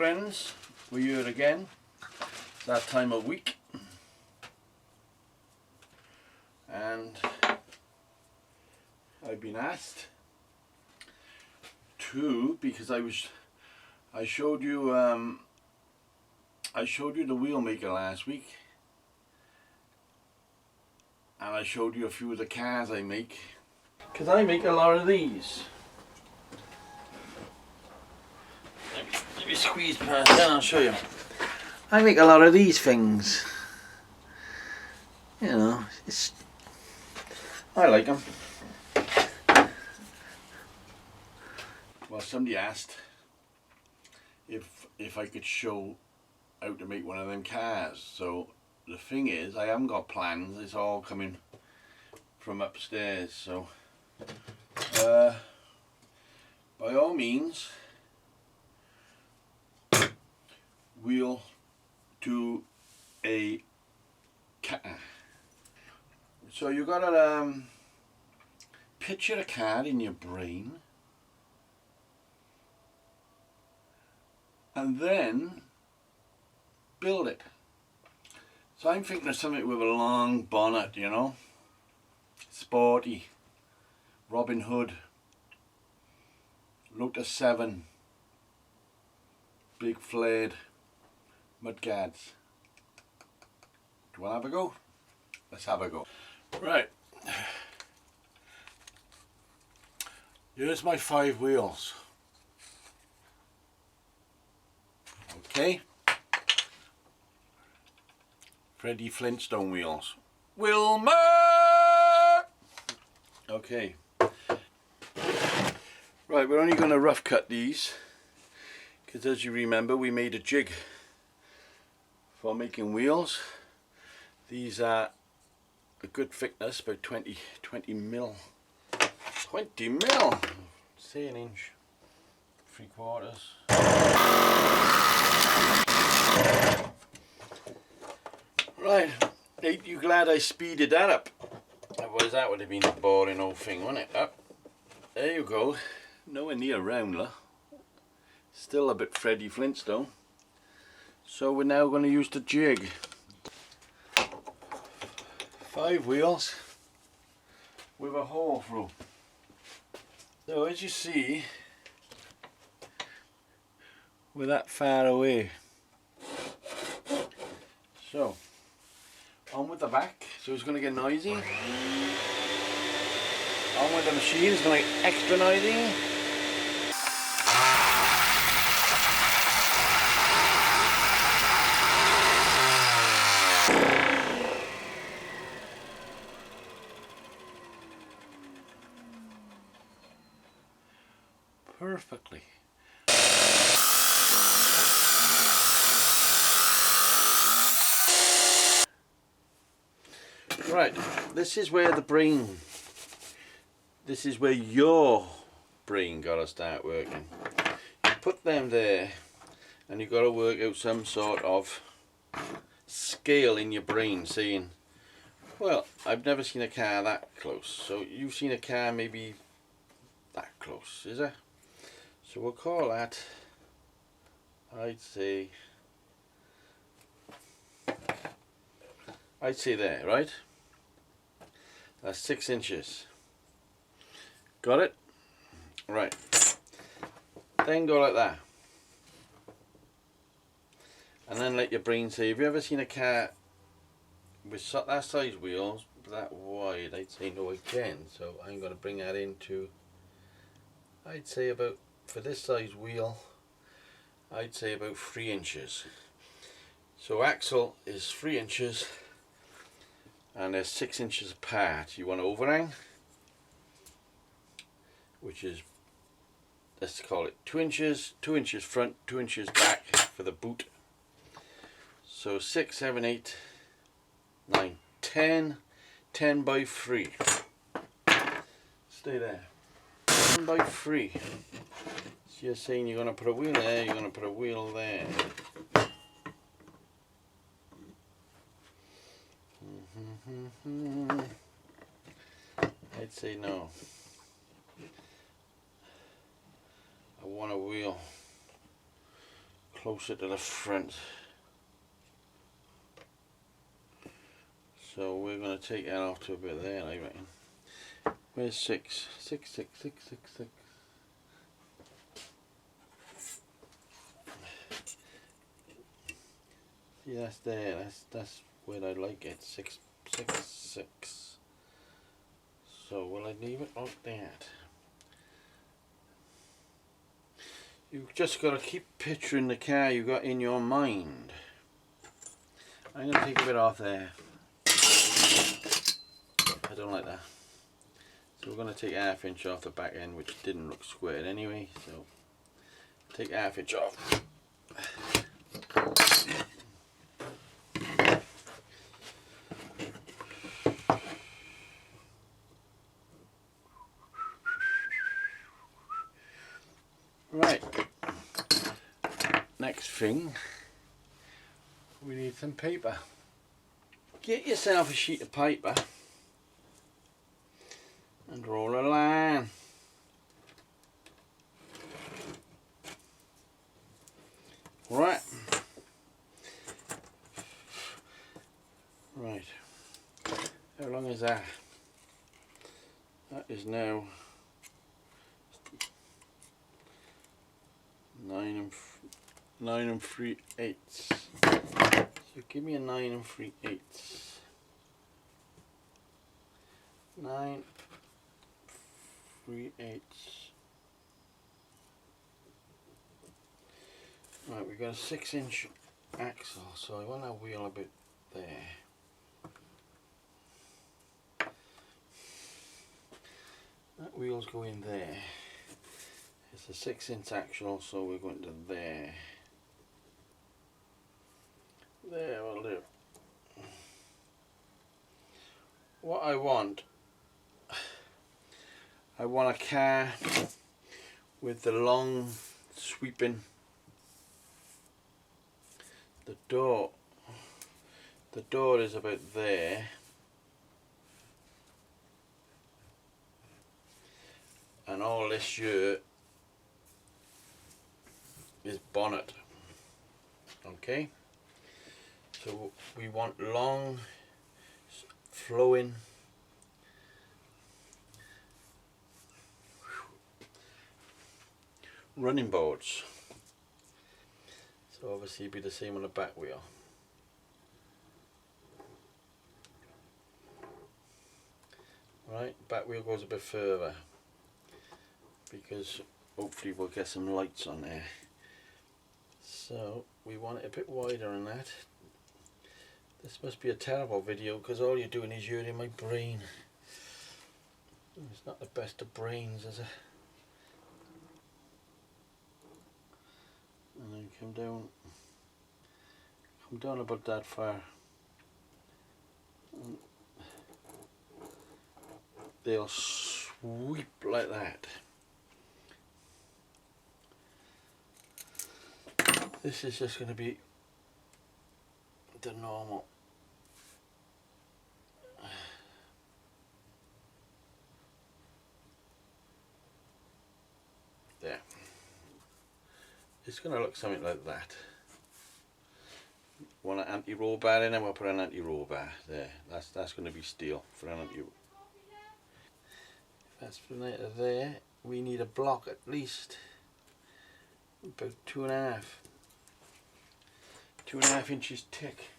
friends, we're here again. It's that time of week, and I've been asked to, because I showed you the wheel maker last week, and I showed you a few of the cars I make, because I make a lot of these. Let me squeeze past that, I'll show you. I make a lot of these things. You know, I like them. Well, somebody asked if I could show how to make one of them cars. So the thing is, I haven't got plans. It's all coming from upstairs. So by all means, we'll do a car. So you gotta picture a car in your brain, and then build it. So I'm thinking of something with a long bonnet, you know, sporty, Robin Hood, Lotus 7, big flared mudguards. Do you want to have a go? Let's have a go. Right. Here's my 5 wheels. Okay. Freddie Flintstone wheels. Wilma! Okay. Right, we're only going to rough cut these, because as you remember, we made a jig for making wheels. These are a good thickness, about 20 mil. 20 mil! Say an inch. 3/4. Right, ain't you glad I speeded that up? Otherwise that would have been a boring old thing, wouldn't it? Up. There you go. Nowhere near Roundler. Still a bit Freddie Flintstone. So we're now going to use the jig. 5 wheels with a hole through. So as you see, we're that far away. So on with the back, so it's going to get noisy. On with the machine, it's going to get extra noisy. Perfectly. Right, this is where your brain got to start working. You put them there, and you've got to work out some sort of scale in your brain, saying, well, I've never seen a car that close. So you've seen a car maybe that close, is it? So we'll call that, I'd say there, right? That's 6 inches. Got it? Right. Then go like that. And then let your brain say, have you ever seen a car with that size wheels, that wide? I'd say no again. So I'm going to bring that into, I'd say about, for this size wheel, I'd say about 3 inches. So axle is 3 inches, and they're 6 inches apart. You want to overhang, which is, let's call it 2 inches, 2 inches front, 2 inches back for the boot. So 6, 7, 8, 9, 10, 10 by 3. Stay there. 10 by 3. So you're saying you're going to put a wheel there, you're going to put a wheel there. I'd say no. I want a wheel closer to the front. So we're going to take that off to a bit there, I reckon. Where's 6? 6, 6, 6, 6, 6. See, that's there. That's where I like it. 6, 6, 6. So will I leave it like that? You've just got to keep picturing the car you got in your mind. I'm going to take a bit off there. I don't like that. So we're going to take 1/2 inch off the back end, which didn't look squared anyway. So take 1/2 inch off. Right. Next thing, we need some paper. Get yourself a sheet of paper and roll a line. Right. Right. How long is that? That is now 9 3/8. So give me a 9 3/8. 9 3/8. Right, we've got a 6-inch axle, so I want that wheel a bit there. That wheel's going there. It's a 6-inch axle, so we're going to there. There will do. What I want a car with the long sweeping. The door is about there. And all this here is bonnet. Okay, so we want long flowing running boards. So obviously it'd be the same on the back wheel. Right, back wheel goes a bit further because hopefully we'll get some lights on there. So we want it a bit wider than that. This must be a terrible video because all you're doing is you're in my brain. It's not the best of brains, is it? And then come down about that far. And they'll sweep like that. This is just going to be the normal. There. It's going to look something like that. Want an anti-roll bar in, and we'll put an anti-roll bar there. That's going to be steel for an anti-roll. That's from there to there. We need a block at least about 2.5 inches thick.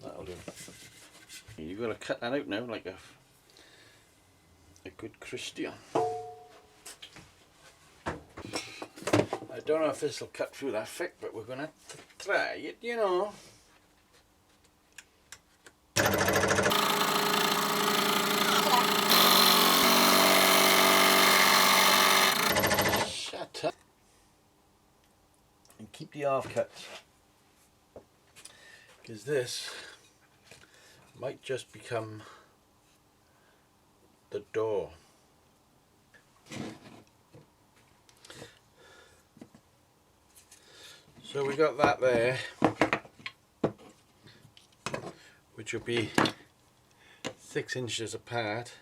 That'll do. You've got to cut that out now like a good Christian. I don't know if this will cut through that thick, but we're going to try it, you know. Shut up. And keep the half cuts, because this might just become the door. So we got that there, which will be 6 inches apart.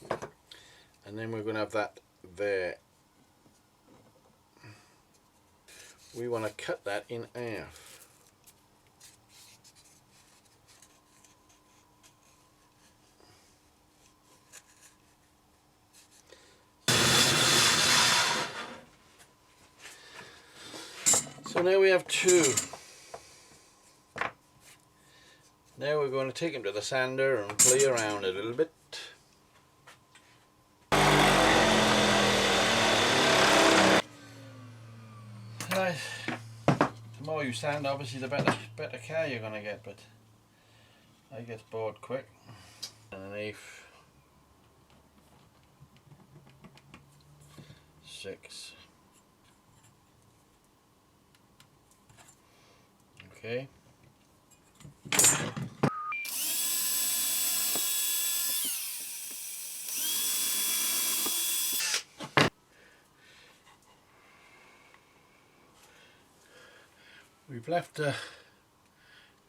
And and then we're going to have that there. We want to cut that in half. So now we have two. Now we're going to take them to the sander and play around a little bit. Right. The more you sand, obviously the better car you're going to get, but I get bored quick. And an eighth. 6. Okay. We've left a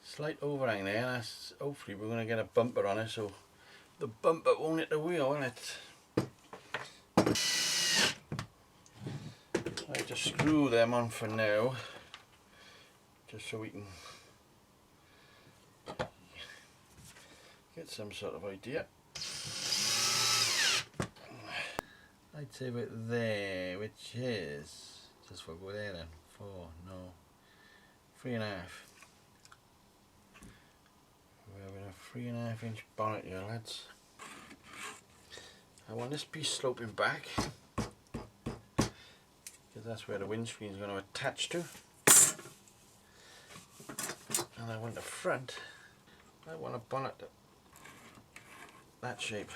slight overhang there, and that's, hopefully we're going to get a bumper on it, so the bumper won't hit the wheel, will it? I have to screw them on for now, just so we can get some sort of idea. I'd say about there, which is, just we'll go there then, 4, no, 3.5. We're having a 3.5 inch bonnet here, lads. I want this piece sloping back, because that's where the windscreen is going to attach to. And I want the front, I want a bonnet that shape.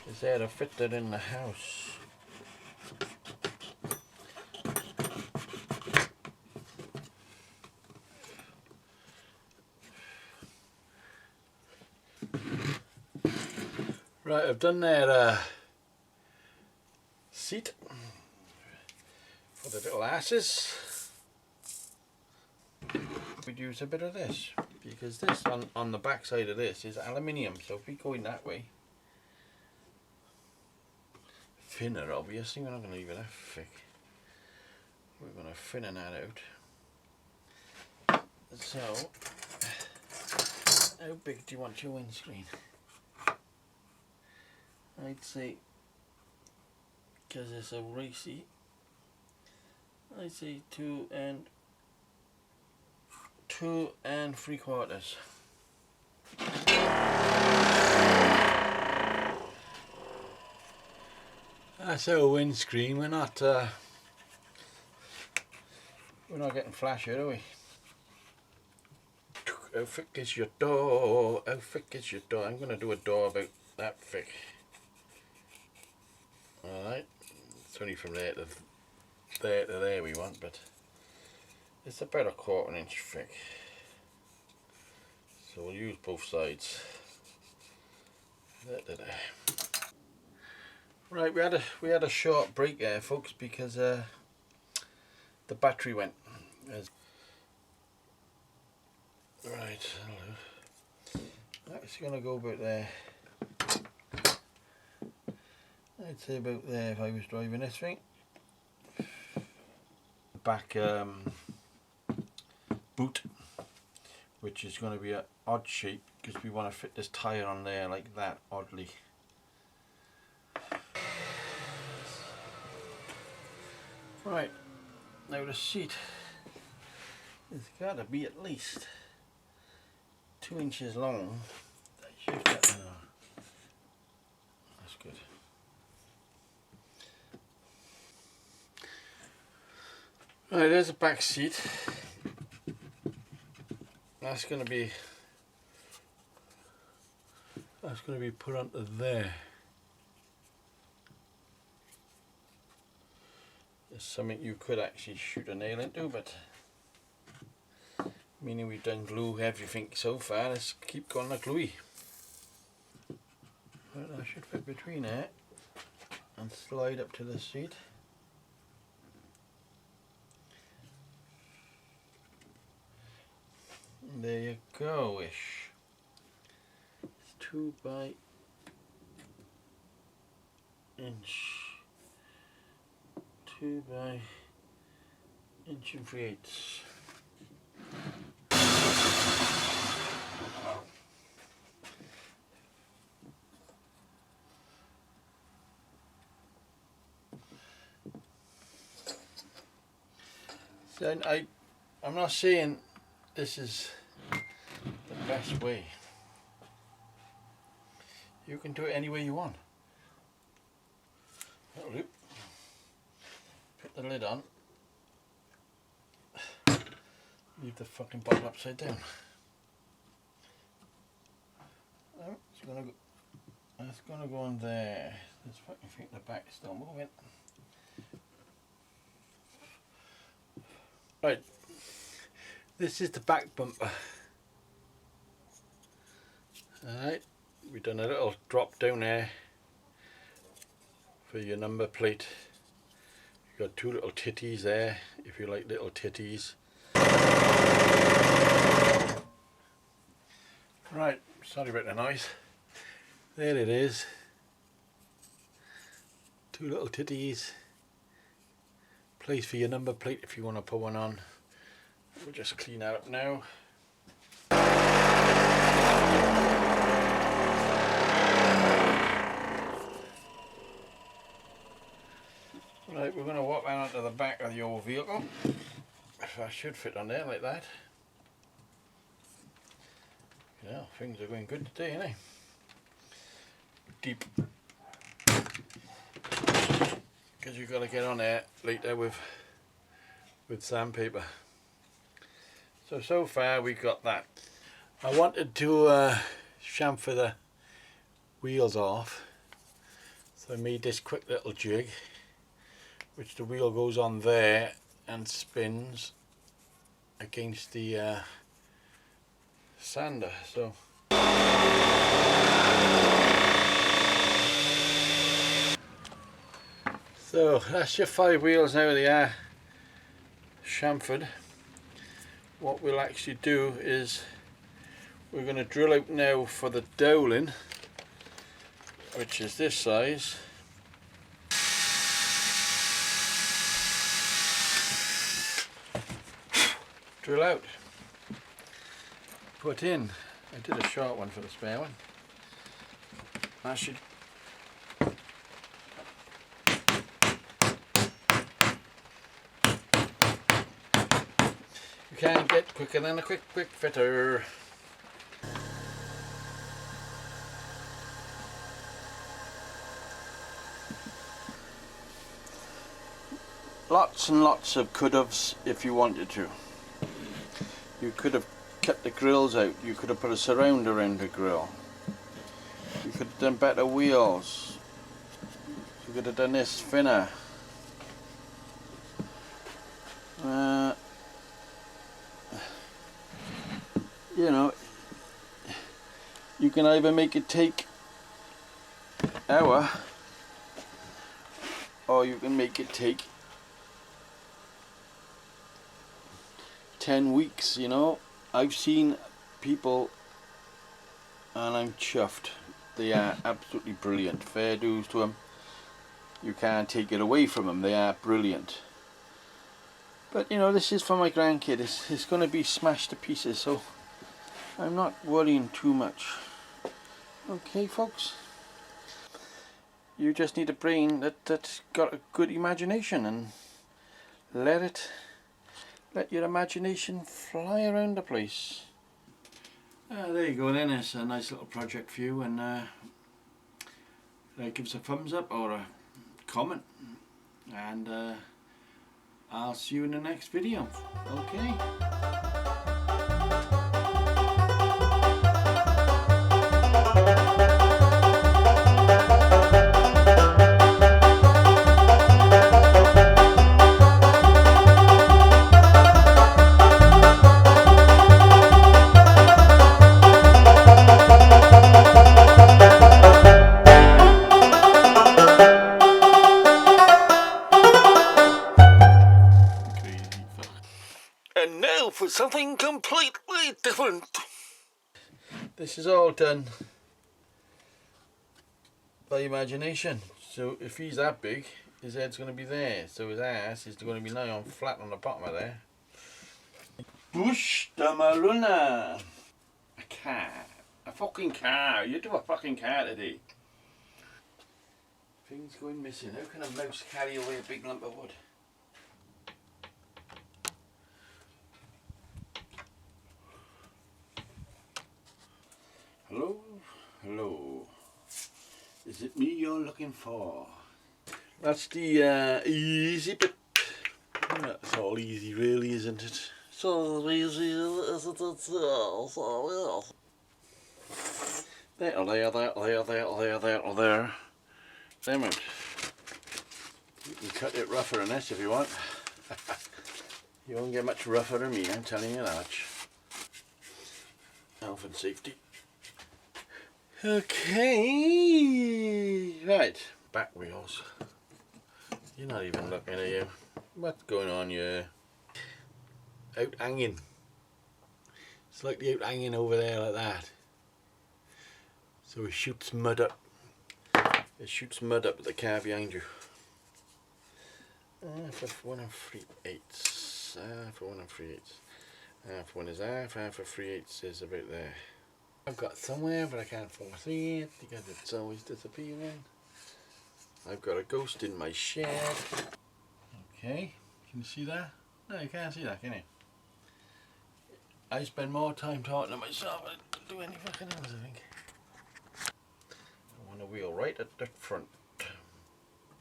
Is there to fit that in the house? Right, I've done their seat for the little asses. We'd use a bit of this, because this on the back side of this is aluminium, so if we go in that way, thinner obviously, we're not going to leave it that thick, we're going to thinner that out. So, how big do you want your windscreen? I'd say, because it's a racy, I'd say 2 3/4. That's our windscreen. We're not getting flashy, are we? How thick is your door? How thick is your door? I'm going to do a door about that thick. Alright, it's only from there to there we want, but it's about a 1/4 inch thick. So we'll use both sides. Right, we had a short break there, folks, because the battery went. Right, that's going to go about there. I'd say about there if I was driving this thing. Back boot, which is going to be an odd shape because we want to fit this tyre on there like that, oddly. Right, now the seat has got to be at least 2 inches long. That's good. Right, there's a back seat. That's going to be put onto there. It's something you could actually shoot a nail into, but meaning we've done glue everything so far, let's keep going the gluey. Right, that should fit between there and slide up to the seat. There you go-ish. 2 by inch, 2 by inch and 3/8. So I'm not saying this is the best way. You can do it any way you want. That'll do. Put the lid on. Leave the fucking bottle upside down. Oh, it's gonna go. That's gonna go on there. This fucking thing at the back is still moving. Right. This is the back bumper. Alright. We've done a little drop down there for your number plate. You've got 2 little titties there, if you like little titties. Right, sorry about the noise. There it is. 2 little titties. Place for your number plate if you want to put one on. We'll just clean that up now. Right, we're going to walk around to the back of the old vehicle. If I should fit on there like that. Yeah, things are going good today, aren't they? Deep. Because you've got to get on there later with sandpaper. So far we got that. I wanted to chamfer the wheels off, so I made this quick little jig, which the wheel goes on there and spins against the sander. So that's your 5 wheels now. They are chamfered. What we'll actually do is we're going to drill out now for the dowling, which is this size. Drill out, put in. I did a short one for the spare one. That should can't get quicker than a quick fitter. Lots and lots of could-haves if you wanted to. You could have cut the grills out, you could have put a surround around the grill, you could have done better wheels, you could have done this thinner. You know, you can either make it take an hour or you can make it take 10 weeks, you know. I've seen people and I'm chuffed. They are absolutely brilliant. Fair dues to them. You can't take it away from them. They are brilliant. But you know, this is for my grandkid. It's going to be smashed to pieces, so I'm not worrying too much. Okay, folks. You just need a brain that's got a good imagination, and let your imagination fly around the place. There you go then. It's a nice little project for you, and give us a thumbs up or a comment, and I'll see you in the next video. Okay. And now for something completely different. This is all done by imagination. So if he's that big, his head's going to be there. So his ass is going to be nigh on flat on the bottom of there. Bush Damaluna. A car. A fucking car. You do a fucking car today. Things going missing. How can a mouse carry away a big lump of wood? Hello? Hello. Is it me you're looking for? That's the easy bit. That's all easy really, isn't it? So easy, isn't it? So there. Damn it. You can cut it rougher than this if you want. You won't get much rougher than me, I'm telling you that. Health and safety. Okay. Right. Back wheels. You're not even looking at you. What's going on here? Out hanging. It's like the out hanging over there like that. So it shoots mud up. It shoots mud up at the car behind you. For 1 3/8. For 1 3/8. Half one is half for 3/8 is about there. I've got somewhere but I can't foresee it because it's always disappearing. I've got a ghost in my shed. Okay, can you see that? No, you can't see that, can you? I spend more time talking to myself than do any fucking else, I think. I want a wheel right at the front.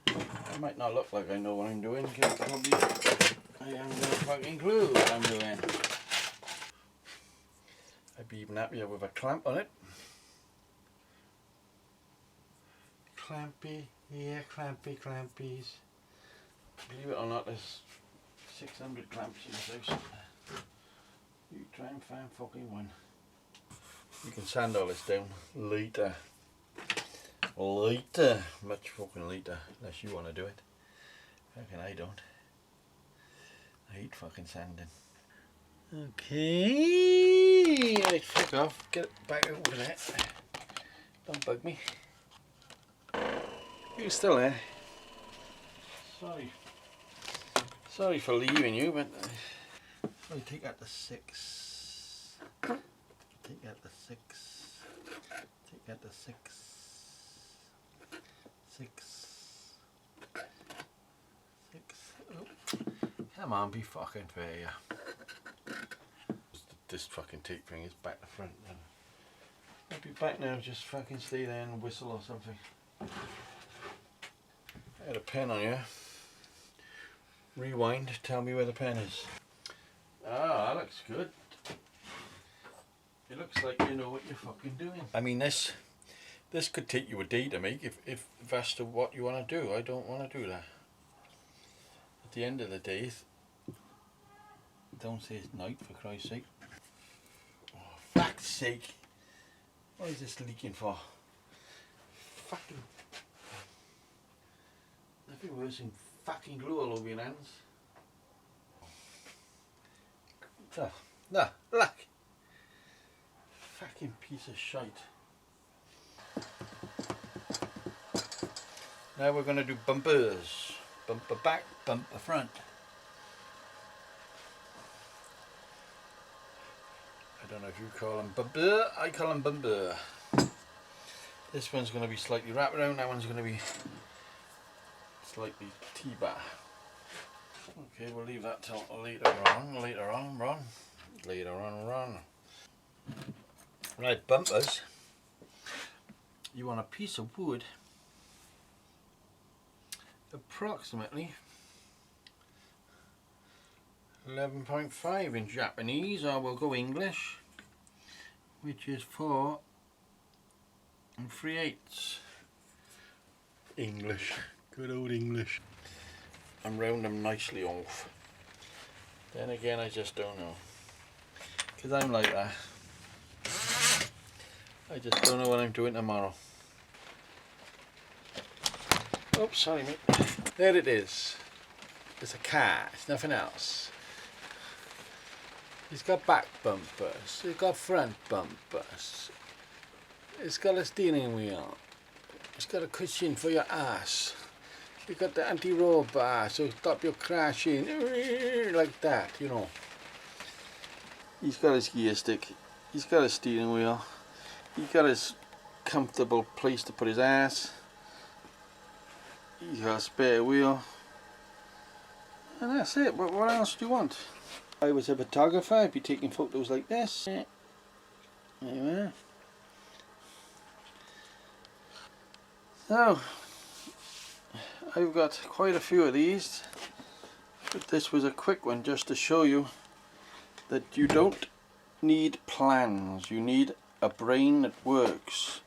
I might not look like I know what I'm doing because probably I haven't got a fucking clue what I'm doing. I'd be even happier with a clamp on it. Clampy, yeah, clampies. Believe it or not, there's 600 clamps in this house. You try and find fucking one. You can sand all this down later. Later. Much fucking later. Unless you want to do it. Fucking I don't. I hate fucking sanding. Okay. Right, fuck off. Get it back over there. Don't bug me. You're still there. Sorry. Sorry for leaving you, but I take that to 6. Take that to 6. Take that to 6. 6. 6. Oh. Come on, be fucking fair. This fucking tape thing is back to front. I'll be back now. Just fucking stay there and whistle or something. I had a pen on you. Rewind, tell me where the pen is. Ah, that looks good. It looks like you know what you're fucking doing. I mean, this could take you a day to make if that's what you want to do. I don't want to do that. At the end of the day, don't say it's night for Christ's sake. Oh, fuck's sake. What is this leaking for? Fucking... Nothing worse than fucking glue all over your hands. Look. Fucking piece of shite. Now we're going to do bumpers. Bumper back, bumper front. I don't know if you call them bumper, I call them bumper. This one's going to be slightly wrapped around, that one's going to be slightly T-bar. Okay, we'll leave that till later on. Right, bumpers. You want a piece of wood approximately 11.5 in Japanese, or we'll go English, which is 4 3/8. English, good old English. And round them nicely off. Then again, I just don't know, because I'm like that. I just don't know what I'm doing tomorrow. Oops, sorry mate. There it is. It's a car, it's nothing else. It's got back bumpers, it's got front bumpers, it's got a steering wheel, It's got a cushion for your ass. You've got the anti-roll bar, so stop your crashing like that, you know. He's got his gear stick. He's got his steering wheel. He's got his comfortable place to put his ass. He's got a spare wheel. And that's it. What else do you want? If I was a photographer, I'd be taking photos like this. There you are. So, I've got quite a few of these, but this was a quick one just to show you that you don't need plans, you need a brain that works.